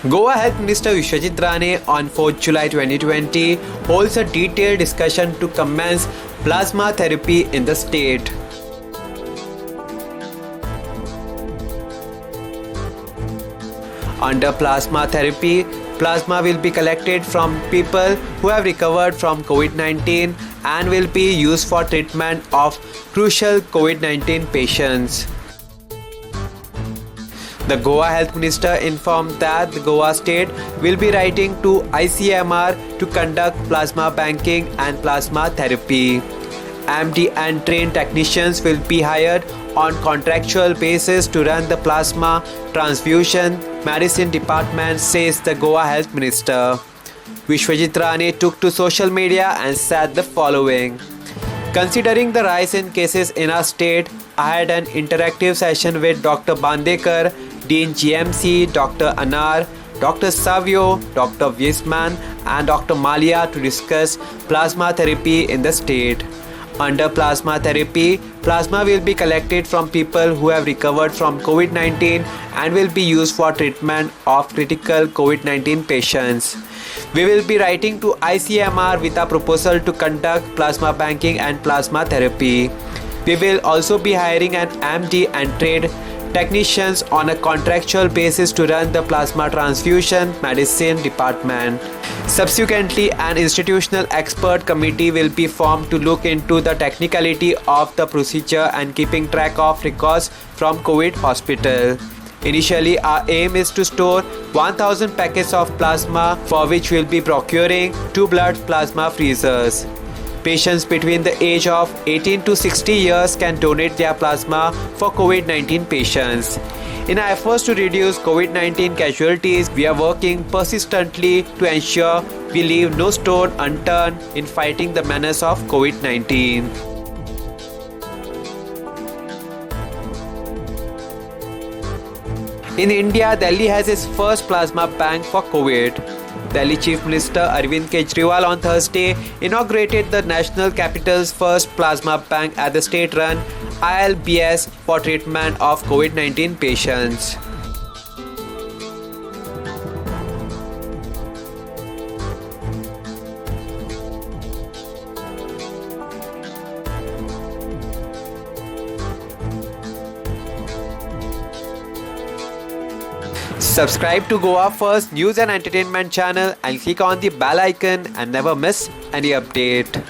Goa Health Minister Vishwajit Rane on 4th July 2020 holds a detailed discussion to commence plasma therapy in the state. Under plasma therapy, plasma will be collected from people who have recovered from COVID-19 and will be used for treatment of crucial COVID-19 patients. The Goa Health Minister informed that the Goa State will be writing to ICMR to conduct plasma banking and plasma therapy. MD and trained technicians will be hired on contractual basis to run the plasma transfusion medicine department, says the Goa Health Minister. Vishwajit Rane took to social media and said the following. Considering the rise in cases in our state, I had an interactive session with Dr. Bandekar, Dean GMC, Dr. Anar, Dr. Savio, Dr. Wiesman and Dr. Malia to discuss plasma therapy in the state. Under plasma therapy, plasma will be collected from people who have recovered from COVID-19 and will be used for treatment of critical COVID-19 patients. We will be writing to ICMR with a proposal to conduct plasma banking and plasma therapy. We will also be hiring an MD and trained technicians on a contractual basis to run the plasma transfusion medicine department. Subsequently, an institutional expert committee will be formed to look into the technicality of the procedure and keeping track of records from COVID hospital. Initially, our aim is to store 1000 packets of plasma, for which we'll be procuring 2 blood plasma freezers. Patients between the age of 18 to 60 years can donate their plasma for COVID-19 patients. In our efforts to reduce COVID-19 casualties, we are working persistently to ensure we leave no stone unturned in fighting the menace of COVID-19. In India, Delhi has its first plasma bank for COVID. Delhi Chief Minister Arvind Kejriwal on Thursday inaugurated the national capital's first plasma bank at the state-run ILBS for treatment of COVID-19 patients. Subscribe to Goa First News and Entertainment channel and click on the bell icon and never miss any update.